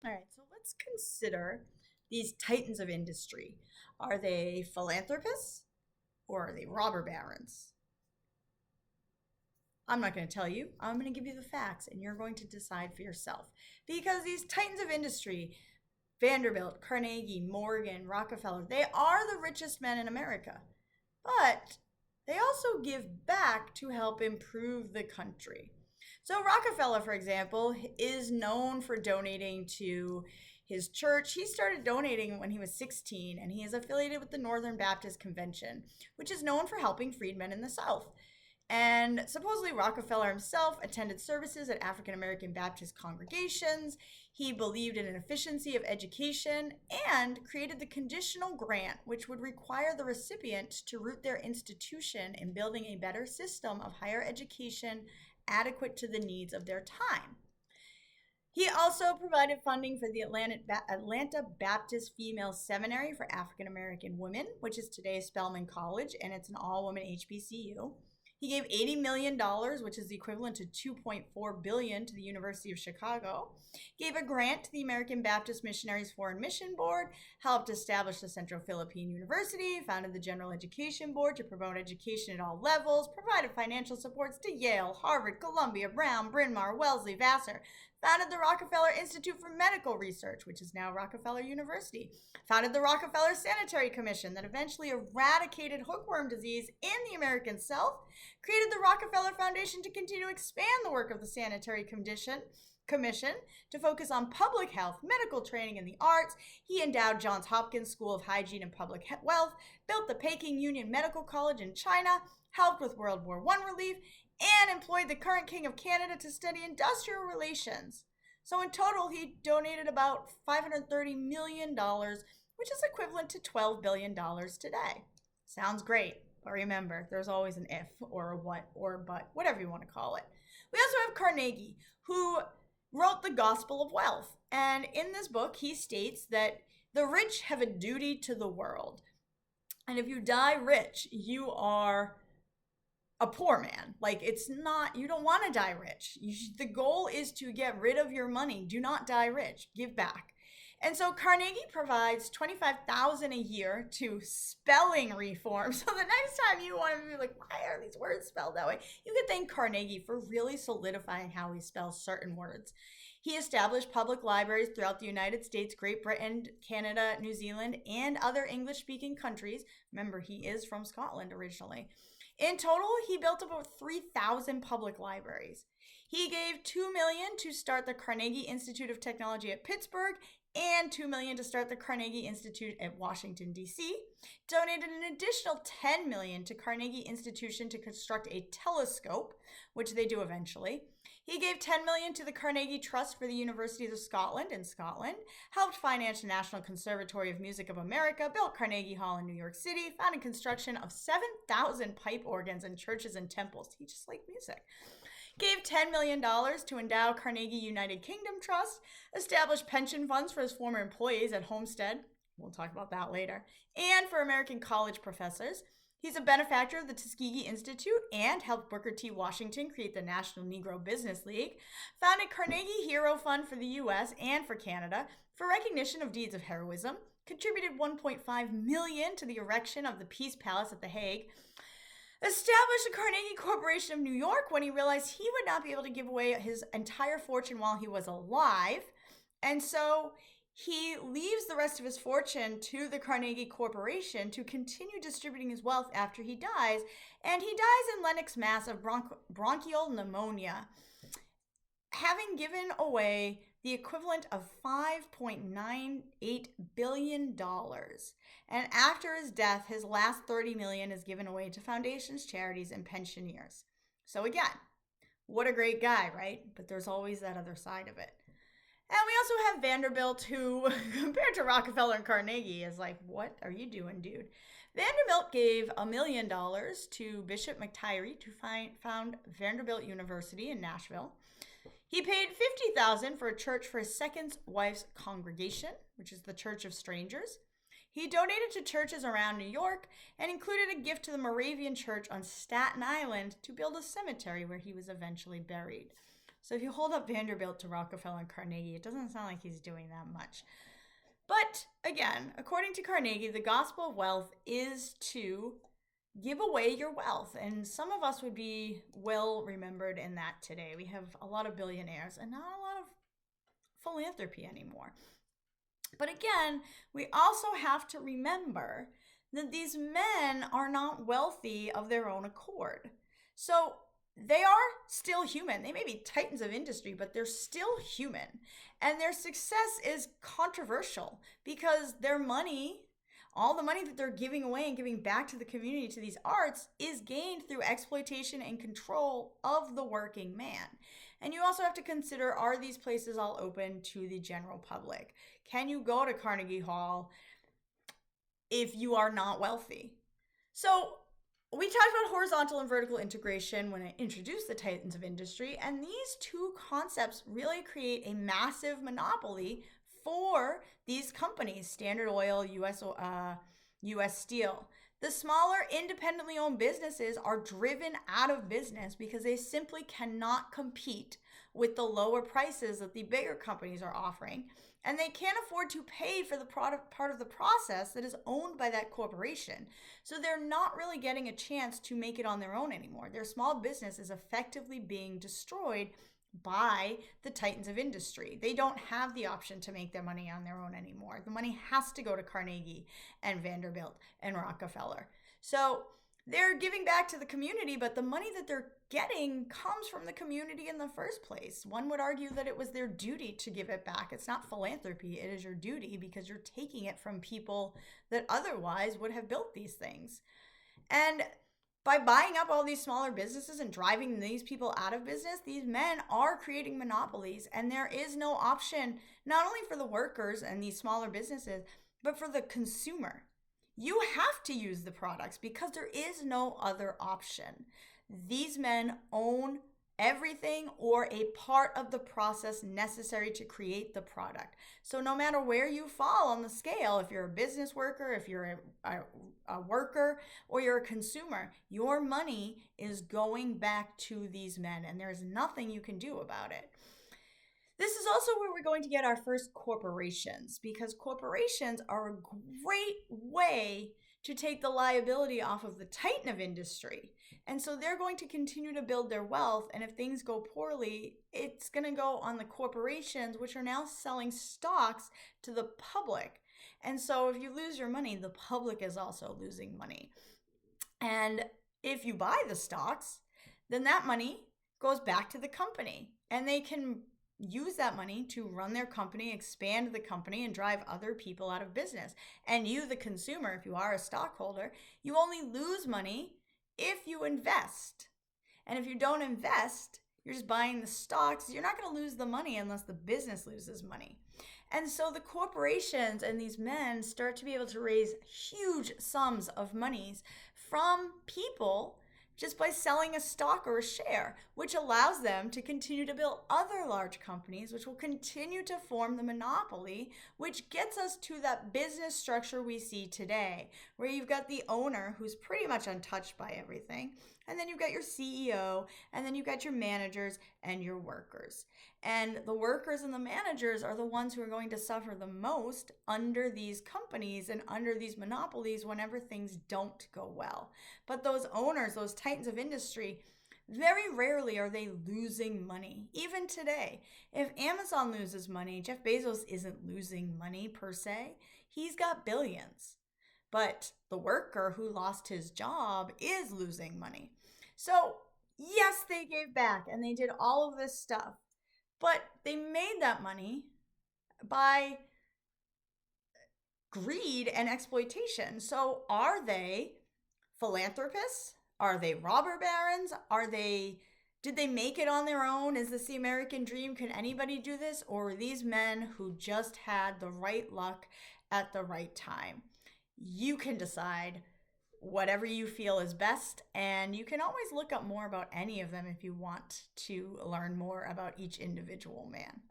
All right, so let's consider these titans of industry. Are they philanthropists or are they robber barons? I'm not going to tell you. I'm going to give you the facts and you're going to decide for yourself. Because these titans of industry, Vanderbilt, Carnegie, Morgan, Rockefeller, they are the richest men in America. But they also give back to help improve the country. So, Rockefeller, for example, is known for donating to his church. He started donating when he was 16, and he is affiliated with the Northern Baptist Convention, which is known for helping freedmen in the South. And supposedly, Rockefeller himself attended services at African American Baptist congregations. He believed in an efficiency of education and created the conditional grant, which would require the recipient to root their institution in building a better system of higher education adequate to the needs of their time. He also provided funding for the Atlanta Baptist Female Seminary for African American women, which is today Spelman College, and it's an all-woman HBCU. He gave $80 million, which is the equivalent to $2.4 billion to the University of Chicago, gave a grant to the American Baptist Missionaries Foreign Mission Board, helped establish the Central Philippine University, founded the General Education Board to promote education at all levels, provided financial supports to Yale, Harvard, Columbia, Brown, Bryn Mawr, Wellesley, Vassar, founded the Rockefeller Institute for Medical Research, which is now Rockefeller University, founded the Rockefeller Sanitary Commission that eventually eradicated hookworm disease in the American South, created the Rockefeller Foundation to continue to expand the work of the Sanitary Commission to focus on public health, medical training, and the arts. He endowed Johns Hopkins School of Hygiene and Public Health, built the Peking Union Medical College in China, helped with World War I relief, and employed the current King of Canada to study industrial relations. So in total, he donated about $530 million, which is equivalent to $12 billion today. Sounds great, but remember, there's always an if or a what or a but, whatever you want to call it. We also have Carnegie, who wrote The Gospel of Wealth. And in this book, he states that the rich have a duty to the world. And if you die rich, you are a poor man. Like, it's not, you don't want to die rich. The goal is to get rid of your money. Do not die rich. Give back. And so Carnegie provides $25,000 a year to spelling reform. So the next time you want to be like, why are these words spelled that way? You can thank Carnegie for really solidifying how we spell certain words. He established public libraries throughout the United States, Great Britain, Canada, New Zealand, and other English-speaking countries. Remember, he is from Scotland originally. In total, he built about 3,000 public libraries. He gave $2 million to start the Carnegie Institute of Technology at Pittsburgh and $2 million to start the Carnegie Institute at Washington, D.C., donated an additional $10 million to Carnegie Institution to construct a telescope, which they do eventually. He gave $10 million to the Carnegie Trust for the Universities of Scotland in Scotland, helped finance the National Conservatory of Music of America, built Carnegie Hall in New York City, funded construction of 7,000 pipe organs in churches and temples. He just liked music. Gave $10 million to endow Carnegie United Kingdom Trust, established pension funds for his former employees at Homestead, we'll talk about that later, and for American college professors. He's a benefactor of the Tuskegee Institute and helped Booker T. Washington create the National Negro Business League, founded Carnegie Hero Fund for the U.S. and for Canada for recognition of deeds of heroism, contributed $1.5 million to the erection of the Peace Palace at The Hague, established the Carnegie Corporation of New York when he realized he would not be able to give away his entire fortune while he was alive. And so he leaves the rest of his fortune to the Carnegie Corporation to continue distributing his wealth after he dies. And he dies in Lenox, Mass. Of bronchial pneumonia, having given away the equivalent of $5.98 billion. And after his death, his last $30 million is given away to foundations, charities, and pensioners. So again, what a great guy, right? But there's always that other side of it. And we also have Vanderbilt, who, compared to Rockefeller and Carnegie, is like, what are you doing, dude? Vanderbilt gave $1 million to Bishop McTyrie to found Vanderbilt University in Nashville. He paid $50,000 for a church for his second wife's congregation, which is the Church of Strangers. He donated to churches around New York and included a gift to the Moravian Church on Staten Island to build a cemetery where he was eventually buried. So if you hold up Vanderbilt to Rockefeller and Carnegie, it doesn't sound like he's doing that much. But again, according to Carnegie, the gospel of wealth is to give away your wealth. And some of us would be well remembered in that today. We have a lot of billionaires and not a lot of philanthropy anymore. But again, we also have to remember that these men are not wealthy of their own accord. So they are still human. They may be titans of industry, but they're still human. And their success is controversial because their money, all the money that they're giving away and giving back to the community, to these arts, is gained through exploitation and control of the working man. And you also have to consider, are these places all open to the general public? Can you go to Carnegie Hall if you are not wealthy? So we talked about horizontal and vertical integration when I introduced the titans of industry, and these two concepts really create a massive monopoly for these companies, Standard Oil, US Steel. The smaller independently owned businesses are driven out of business because they simply cannot compete with the lower prices that the bigger companies are offering. And they can't afford to pay for the part of the process that is owned by that corporation. So they're not really getting a chance to make it on their own anymore. Their small business is effectively being destroyed by the titans of industry. They don't have the option to make their money on their own anymore. The money has to go to Carnegie and Vanderbilt and Rockefeller. So they're giving back to the community, but the money that they're getting comes from the community in the first place. One would argue that it was their duty to give it back. It's not philanthropy, it is your duty because you're taking it from people that otherwise would have built these things. And by buying up all these smaller businesses and driving these people out of business, these men are creating monopolies, and there is no option, not only for the workers and these smaller businesses, but for the consumer. You have to use the products because there is no other option. These men own everything or a part of the process necessary to create the product. So no matter where you fall on the scale, if you're a business worker, if you're a worker, or you're a consumer, your money is going back to these men, and there's nothing you can do about it. This is also where we're going to get our first corporations, because corporations are a great way to take the liability off of the titan of industry. And so they're going to continue to build their wealth. And if things go poorly, it's going to go on the corporations, which are now selling stocks to the public. And so if you lose your money, the public is also losing money. And if you buy the stocks, then that money goes back to the company, and they can use that money to run their company, expand the company, and drive other people out of business. And you, the consumer, if you are a stockholder, you only lose money if you invest. And if you don't invest, you're just buying the stocks, you're not going to lose the money unless the business loses money. And so the corporations and these men start to be able to raise huge sums of monies from people just by selling a stock or a share, which allows them to continue to build other large companies, which will continue to form the monopoly, which gets us to that business structure we see today, where you've got the owner who's pretty much untouched by everything, and then you've got your CEO, and then you've got your managers and your workers. And the workers and the managers are the ones who are going to suffer the most under these companies and under these monopolies whenever things don't go well. But those owners, those titans of industry, very rarely are they losing money. Even today, if Amazon loses money, Jeff Bezos isn't losing money per se. He's got billions. But the worker who lost his job is losing money. So yes, they gave back and they did all of this stuff, but they made that money by greed and exploitation. So are they philanthropists? Are they robber barons? Did they make it on their own? Is this the American dream? Can anybody do this? Or are these men who just had the right luck at the right time? You can decide whatever you feel is best, and you can always look up more about any of them if you want to learn more about each individual man.